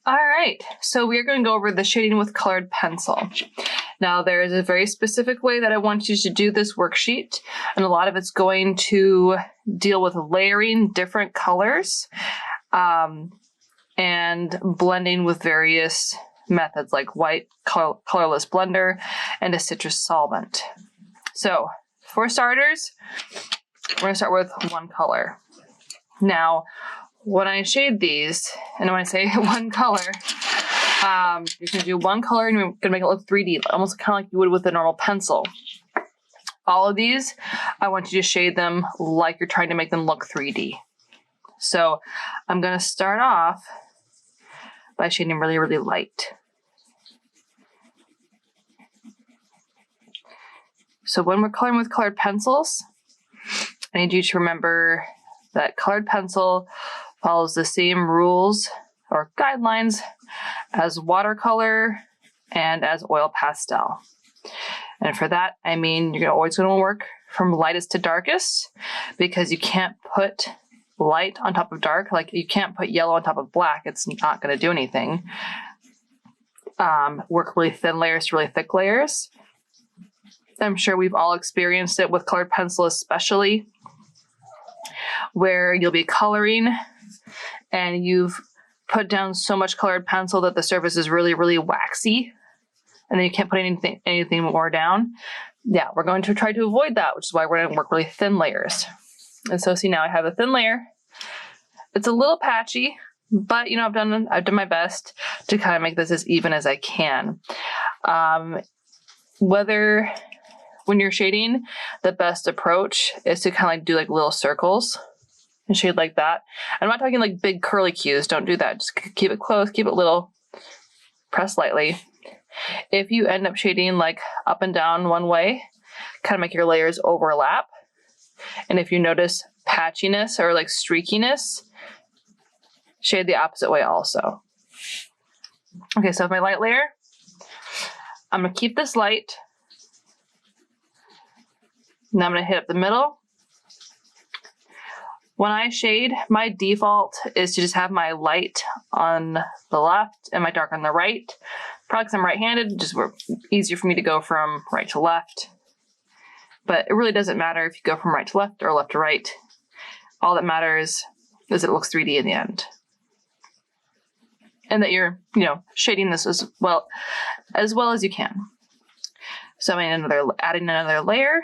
All right, so we're going to go over the shading with colored pencil. Now, there is a very specific way that I want you to do this worksheet, and a lot of it's going to deal with layering different colors and blending with various methods like white, colorless blender, and a citrus solvent. So, for starters, we're going to start with one color. Now, when I shade these, and when I say one color, you're going to do one color and you're going to make it look 3D, almost kind of like you would with a normal pencil. All of these, I want you to shade them like you're trying to make them look 3D. So I'm going to start off by shading really, really light. So when we're coloring with colored pencils, I need you to remember that colored pencil follows the same rules or guidelines as watercolor and as oil pastel. And for that, I mean, you're always going to work from lightest to darkest because you can't put light on top of dark. Like you can't put yellow on top of black. It's not going to do anything. Work really thin layers to really thick layers. I'm sure we've all experienced it with colored pencil especially, where you'll be coloring and you've put down so much colored pencil that the surface is really, really waxy, and then you can't put anything more down. Yeah, we're going to try to avoid that, which is why we're going to work really thin layers. And so see, now I have a thin layer. It's a little patchy, but you know, I've done my best to kind of make this as even as I can. Whether when you're shading, the best approach is to kind of like do like little circles and shade like that. I'm not talking like big curly cues. Don't do that. Just keep it close, keep it little, press lightly. If you end up shading like up and down one way, kind of make your layers overlap. And if you notice patchiness or like streakiness, shade the opposite way also. Okay, so with my light layer, I'm gonna keep this light. Now I'm gonna hit up the middle. When I shade, my default is to just have my light on the left and my dark on the right. Probably because I'm right-handed, just easier for me to go from right to left. But it really doesn't matter if you go from right to left or left to right. All that matters is that it looks 3D in the end. And that you're, shading this as well as you can. So I'm adding another layer.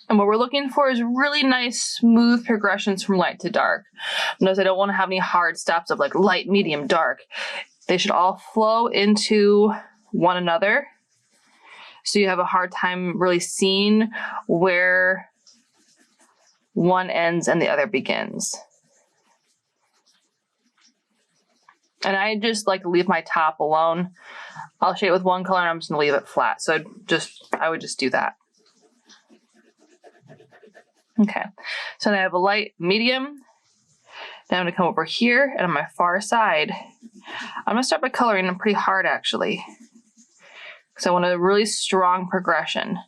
And what we're looking for is really nice, smooth progressions from light to dark. Notice I don't want to have any hard stops of like light, medium, dark. They should all flow into one another. So you have a hard time really seeing where one ends and the other begins. And I just like to leave my top alone. I'll shade it with one color and I'm just gonna leave it flat. So I would just do that. Okay, so now I have a light, medium. Then I'm gonna come over here and on my far side, I'm gonna start by coloring them pretty hard actually. Because I want a really strong progression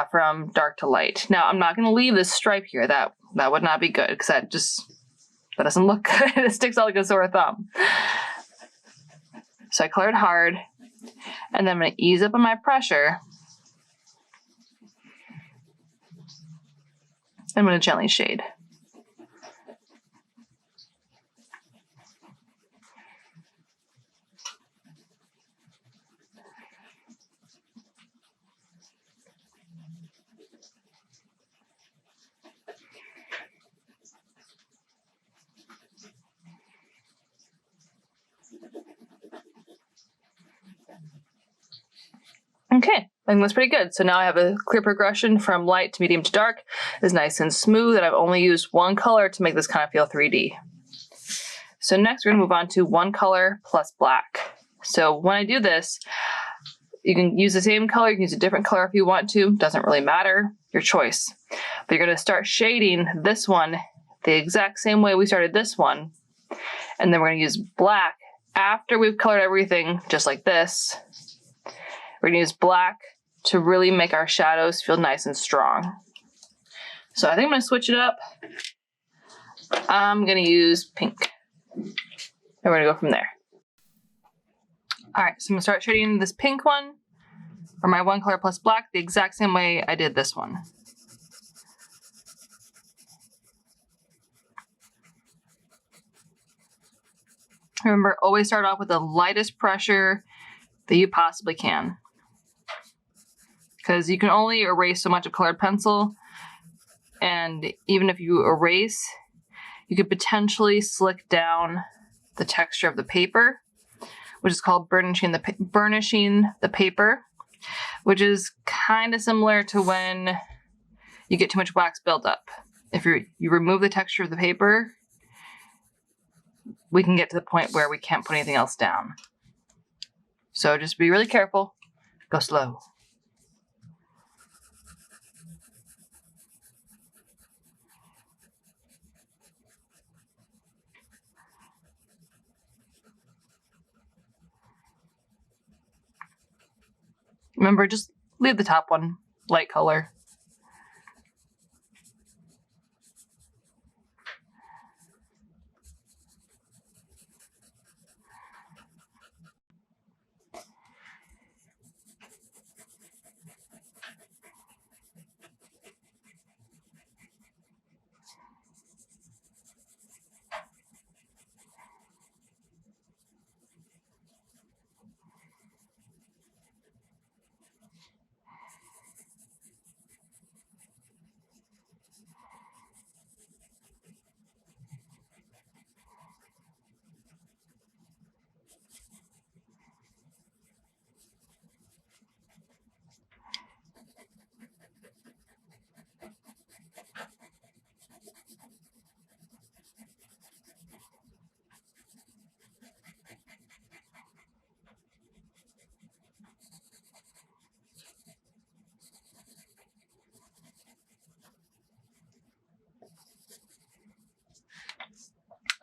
from dark to light. Now I'm not gonna leave this stripe here. That would not be good because that doesn't look good. It sticks out like a sore thumb. So I colored hard and then I'm gonna ease up on my pressure. I'm going to gently shade. Okay, I think that's pretty good. So now I have a clear progression from light to medium to dark. It's nice and smooth, and I've only used one color to make this kind of feel 3D. So next we're gonna move on to one color plus black. So when I do this, You can use the same color, you can use a different color if you want to, doesn't really matter, your choice. But you're gonna start shading this one the exact same way we started this one. And then we're gonna use black after we've colored everything, just like this. We're gonna use black to really make our shadows feel nice and strong. So I think I'm gonna switch it up. I'm gonna use pink. And we're gonna go from there. All right, so I'm gonna start shading this pink one, or my one color plus black, the exact same way I did this one. Remember, always start off with the lightest pressure that you possibly can. Because you can only erase so much of colored pencil, and even if you erase, you could potentially slick down the texture of the paper, which is called burnishing the paper, which is kind of similar to when you get too much wax buildup. If you remove the texture of the paper, we can get to the point where we can't put anything else down. So just be really careful, go slow. Remember, just leave the top one light color.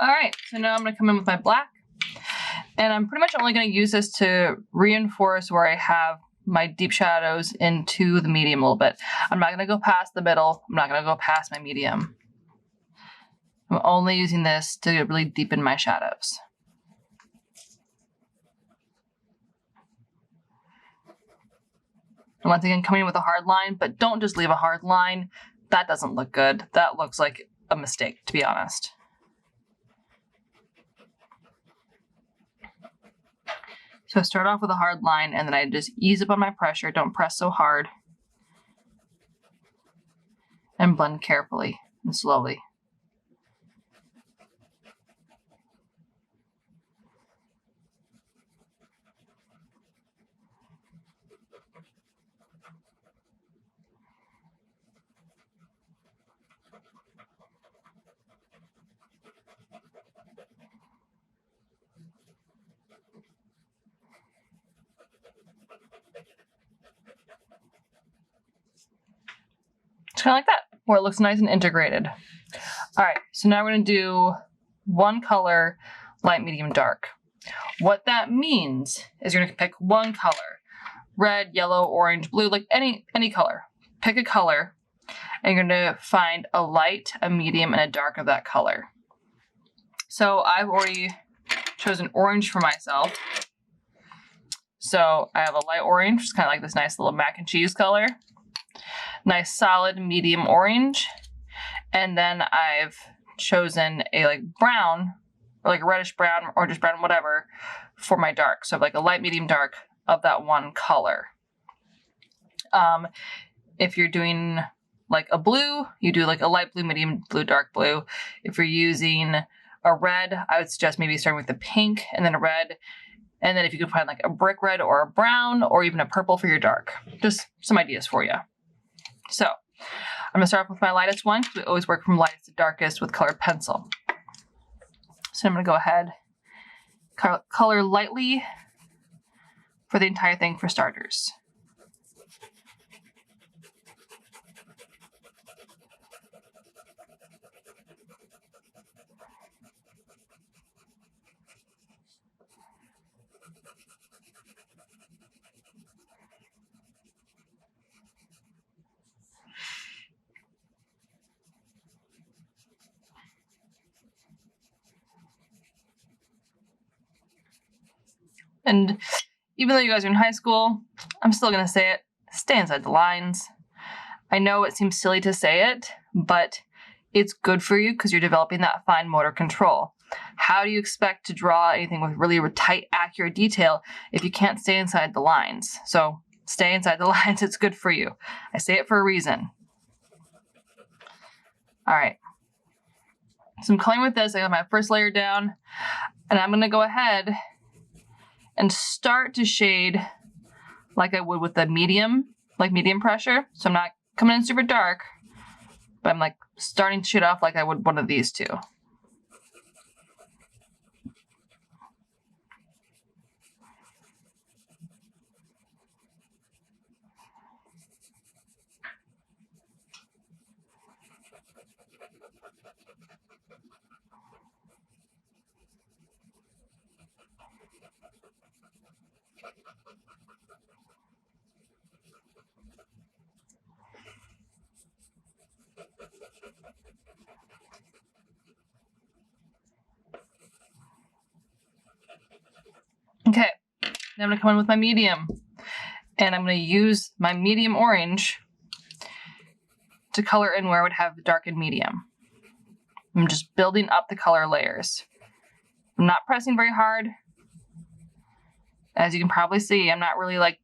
All right, so now I'm gonna come in with my black, and I'm pretty much only gonna use this to reinforce where I have my deep shadows into the medium a little bit. I'm not gonna go past the middle, I'm not gonna go past my medium. I'm only using this to really deepen my shadows. And once again, coming in with a hard line, but don't just leave a hard line. That doesn't look good. That looks like a mistake, to be honest. So I start off with a hard line, and then I just ease up on my pressure. Don't press so hard. And blend carefully and slowly. Just kind of like that, where it looks nice and integrated. All right, so now we're gonna do one color, light, medium, dark. What that means is you're gonna pick one color, red, yellow, orange, blue, like any color. Pick a color, and you're gonna find a light, a medium, and a dark of that color. So I've already chosen orange for myself. So I have a light orange, just kind of like this nice little mac and cheese color. Nice solid medium orange. And then I've chosen a like brown, or like a reddish brown, or just brown, whatever, for my dark. So like a light, medium, dark of that one color. If you're doing like a blue, you do like a light blue, medium blue, dark blue. If you're using a red, I would suggest maybe starting with the pink and then a red. And then if you could find like a brick red or a brown or even a purple for your dark. Just some ideas for you. So I'm gonna start off with my lightest one because we always work from lightest to darkest with colored pencil. So I'm gonna go ahead, color lightly for the entire thing for starters. And even though you guys are in high school, I'm still going to say it. Stay inside the lines. I know it seems silly to say it, but it's good for you because you're developing that fine motor control. How do you expect to draw anything with really tight, accurate detail if you can't stay inside the lines? So stay inside the lines. It's good for you. I say it for a reason. All right. So I'm coloring with this. I got my first layer down, and I'm going to go ahead and start to shade like I would with the medium, like medium pressure. So I'm not coming in super dark, but I'm like starting to shade off like I would one of these two. Okay, now I'm going to come in with my medium, and I'm going to use my medium orange to color in where I would have dark and medium. I'm just building up the color layers. I'm not pressing very hard. As you can probably see, I'm not really like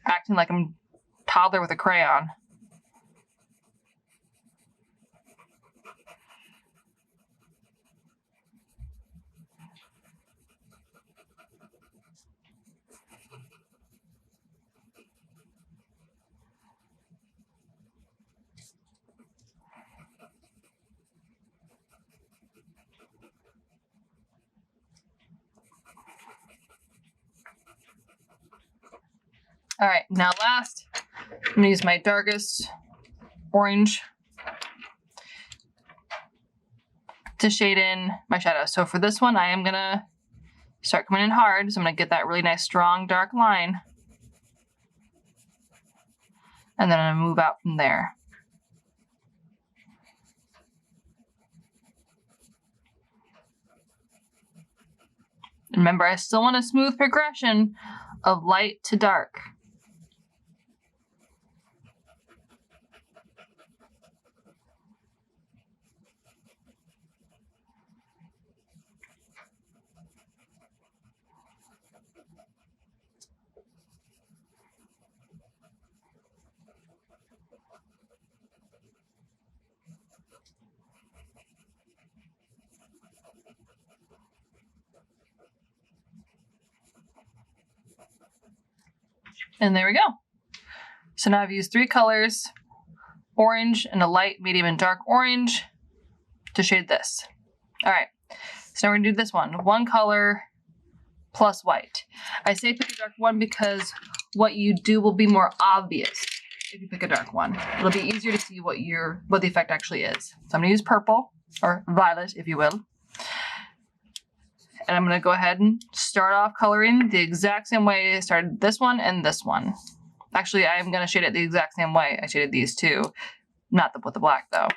acting like I'm a toddler with a crayon. All right, now last, I'm gonna use my darkest orange to shade in my shadow. So for this one, I am gonna start coming in hard. So I'm gonna get that really nice, strong, dark line. And then I'm gonna move out from there. Remember, I still want a smooth progression of light to dark. And there we go. So now I've used 3 colors, orange and a light, medium, and dark orange to shade this. All right, so now we're gonna do this one. 1 color plus white. I say pick a dark one because what you do will be more obvious if you pick a dark one. It'll be easier to see what the effect actually is. So I'm gonna use purple, or violet, if you will. And I'm gonna go ahead and start off coloring the exact same way I started this one and this one. Actually, I'm gonna shade it the exact same way I shaded these two, not with the black though.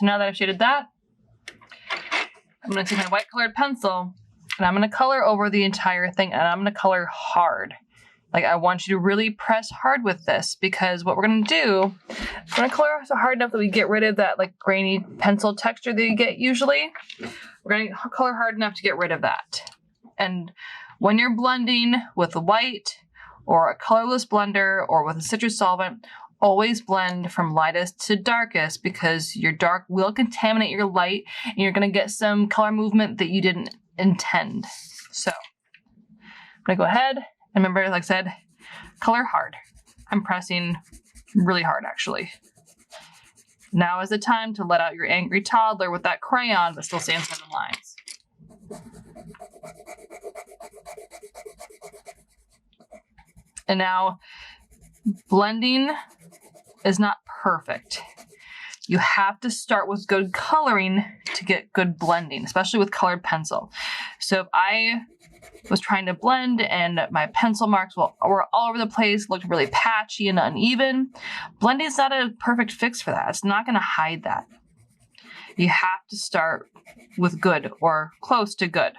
So now that I've shaded that, I'm going to take my white colored pencil and I'm going to color over the entire thing, and I'm going to color hard. Like, I want you to really press hard with this, because what we're going to do, we're going to color so hard enough that we get rid of that like grainy pencil texture that you get usually. We're going to color hard enough to get rid of that. And when you're blending with a white or a colorless blender or with a citrus solvent, always blend from lightest to darkest, because your dark will contaminate your light and you're going to get some color movement that you didn't intend. So I'm going to go ahead and remember, like I said, color hard. I'm pressing really hard, actually. Now is the time to let out your angry toddler with that crayon, but still sans on the lines. And now, blending is not perfect. You have to start with good coloring to get good blending, especially with colored pencil. So if I was trying to blend and my pencil marks were all over the place, looked really patchy and uneven, blending is not a perfect fix for that. It's not going to hide that. You have to start with good or close to good.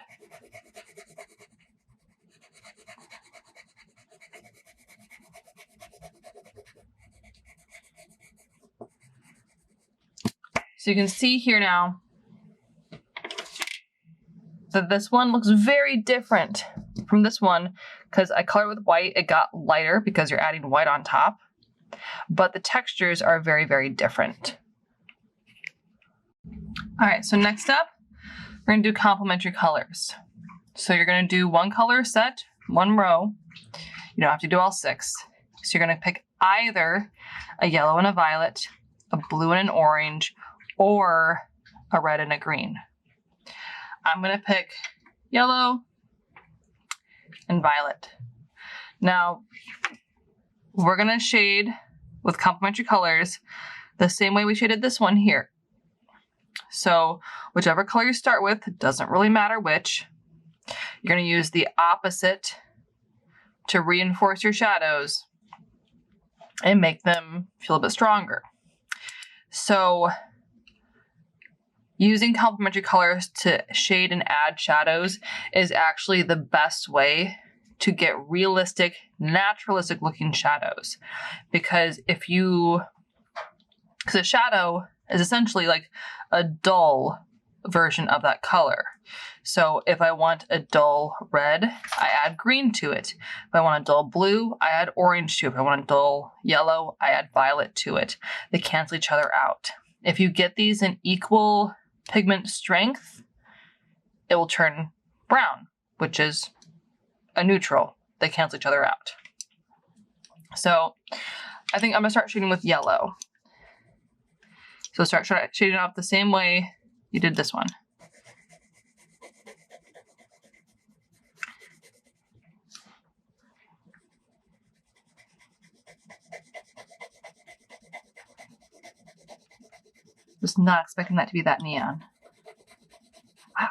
So you can see here now that this one looks very different from this one, because I colored with white. It got lighter because you're adding white on top, but the textures are very, very different. All right, so next up, we're gonna do complementary colors. So you're gonna do one color set, one row. You don't have to do all 6. So you're gonna pick either a yellow and a violet, a blue and an orange, or a red and a green. I'm going to pick yellow and violet. Now, we're going to shade with complementary colors the same way we shaded this one here. So whichever color you start with, it doesn't really matter which. You're going to use the opposite to reinforce your shadows and make them feel a bit stronger. So using complementary colors to shade and add shadows is actually the best way to get realistic, naturalistic looking shadows. Because a shadow is essentially like a dull version of that color. So if I want a dull red, I add green to it. If I want a dull blue, I add orange to it. If I want a dull yellow, I add violet to it. They cancel each other out. If you get these in equal pigment strength, it will turn brown, which is a neutral. They cancel each other out. So I think I'm gonna start shading with yellow. So start shading off the same way you did this one. Was not expecting that to be that neon. Wow.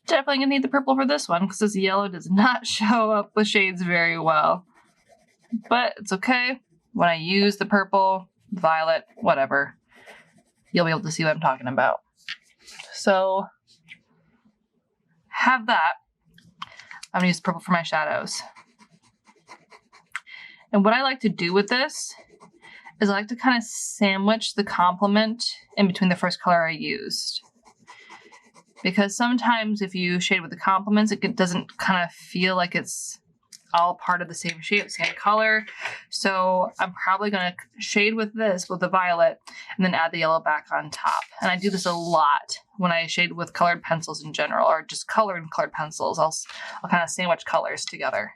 Definitely gonna need the purple for this one, because this yellow does not show up with shades very well. But it's okay. When I use the purple, violet, whatever, you'll be able to see what I'm talking about. So have that. I'm gonna use purple for my shadows. And what I like to do with this is I like to kind of sandwich the complement in between the first color I used. Because sometimes if you shade with the complements, it doesn't kind of feel like it's all part of the same shape, same color. So I'm probably going to shade with this, with the violet, and then add the yellow back on top. And I do this a lot when I shade with colored pencils in general, or just colored pencils. I'll kind of sandwich colors together.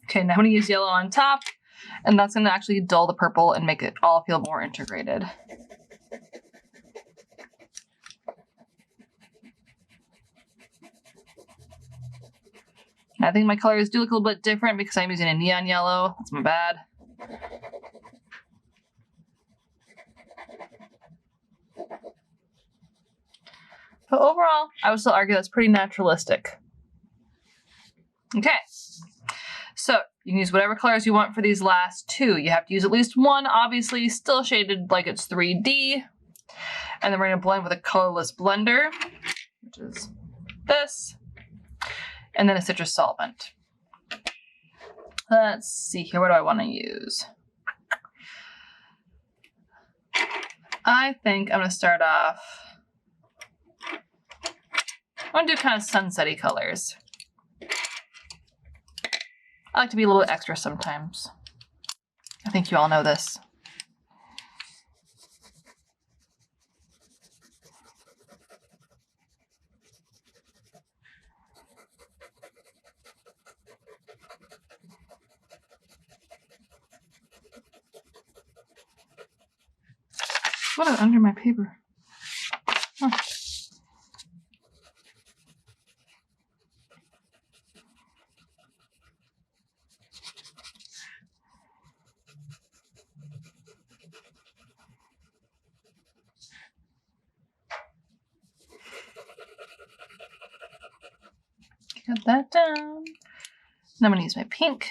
Okay, now I'm going to use yellow on top, and that's going to actually dull the purple and make it all feel more integrated. I think my colors do look a little bit different because I'm using a neon yellow. That's my bad. But overall, I would still argue that's pretty naturalistic. Okay, so you can use whatever colors you want for these last two. You have to use at least one, obviously, still shaded like it's 3D. And then we're going to blend with a colorless blender, which is this, and then a citrus solvent. Let's see here, what do I want to use? I think I'm going to start off, I'm going to do kind of sunsetty colors. I like to be a little bit extra sometimes. I think you all know this. What is under my paper? Huh. Got that down. Now I'm going to use my pink.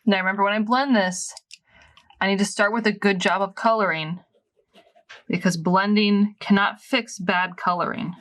Now remember, when I blend this, I need to start with a good job of coloring, because blending cannot fix bad coloring.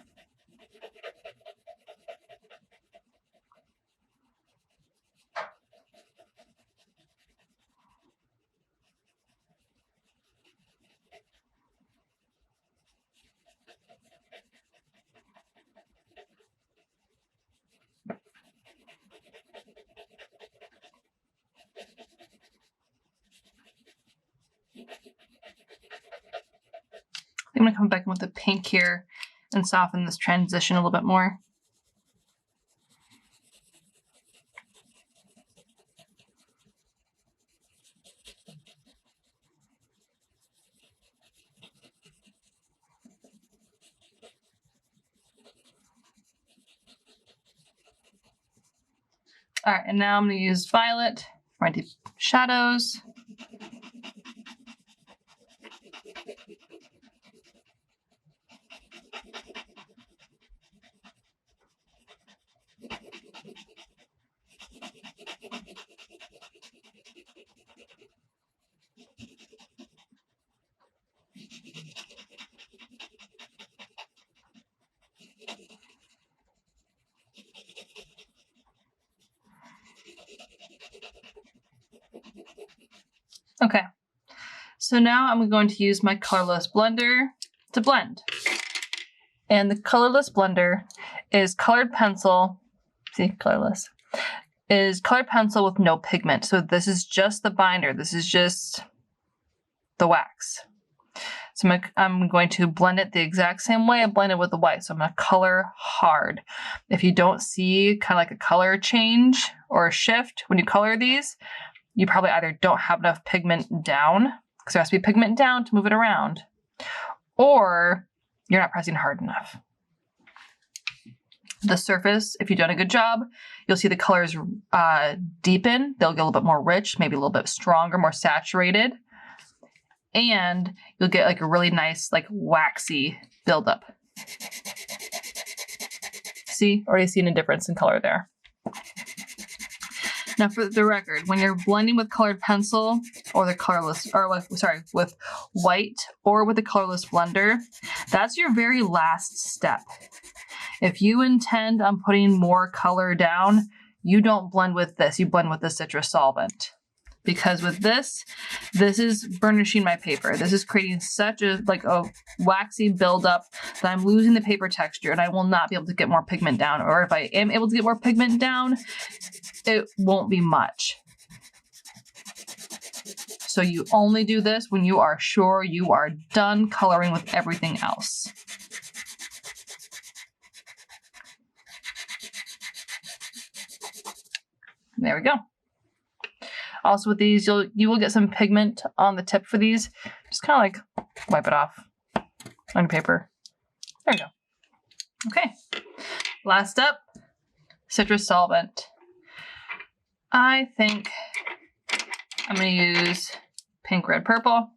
I'm going to come back in with the pink here and soften this transition a little bit more. All right, and now I'm going to use violet for my deep shadows. Okay, so now I'm going to use my colorless blender to blend. And the colorless blender is colored pencil. See, colorless. Is colored pencil with no pigment. So this is just the binder. This is just the wax. So I'm going to blend it the exact same way I blended with the white. So I'm going to color hard. If you don't see kind of like a color change or a shift when you color these, you probably either don't have enough pigment down, because there has to be pigment down to move it around, or you're not pressing hard enough. The surface, if you've done a good job, you'll see the colors deepen. They'll get a little bit more rich, maybe a little bit stronger, more saturated. And you'll get like a really nice, like waxy buildup. See, already seeing a difference in color there. Now for the record, when you're blending with colored pencil or the colorless, or with white or with the colorless blender, that's your very last step. If you intend on putting more color down, you don't blend with this, you blend with the citrus solvent. Because with this is burnishing my paper. This is creating such a waxy buildup that I'm losing the paper texture and I will not be able to get more pigment down. Or if I am able to get more pigment down, it won't be much. So you only do this when you are sure you are done coloring with everything else. There we go. Also with these, you will get some pigment on the tip for these. Just kind of like wipe it off on your paper. There you go. Okay. Last up, citrus solvent. I think I'm going to use pink, red, purple.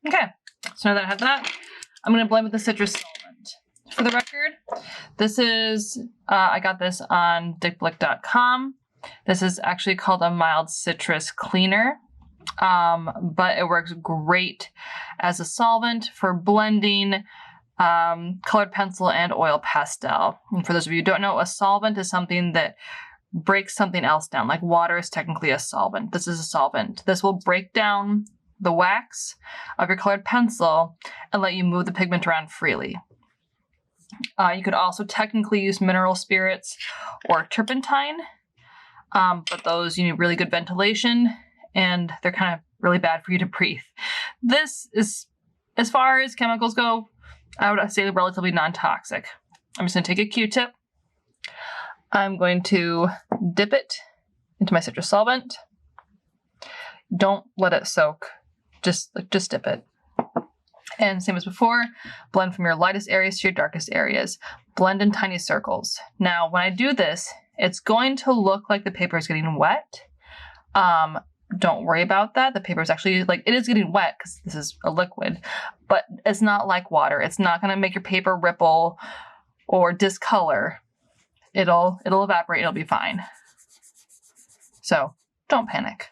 Okay, so now that I have that, I'm going to blend with the citrus solvent. For the record, this is, I got this on dickblick.com. This is actually called a mild citrus cleaner, but it works great as a solvent for blending colored pencil and oil pastel. And for those of you who don't know, a solvent is something that breaks something else down. Like water is technically a solvent. This is a solvent. This will break down the wax of your colored pencil and let you move the pigment around freely. You could also technically use mineral spirits or turpentine, but those you need really good ventilation and they're kind of really bad for you to breathe. This is, as far as chemicals go, I would say relatively non-toxic. I'm just going to take a Q-tip. I'm going to dip it into my citrus solvent. Don't let it soak. Just dip it. And same as before, blend from your lightest areas to your darkest areas. Blend in tiny circles. Now, when I do this, it's going to look like the paper is getting wet. Don't worry about that. The paper is actually, like, it is getting wet because this is a liquid, but it's not like water. It's not going to make your paper ripple or discolor. It'll evaporate. It'll be fine. So don't panic.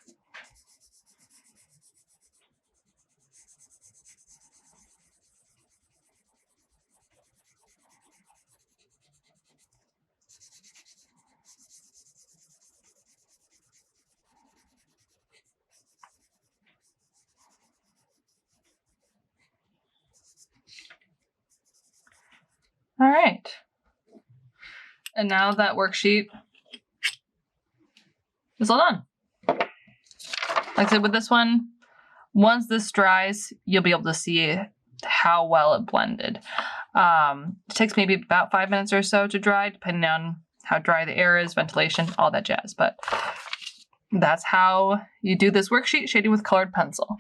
All right. And now that worksheet is all done. Like I said, with this one, once this dries, you'll be able to see how well it blended. It takes maybe about 5 minutes or so to dry, depending on how dry the air is, ventilation, all that jazz. But that's how you do this worksheet, shading with colored pencil.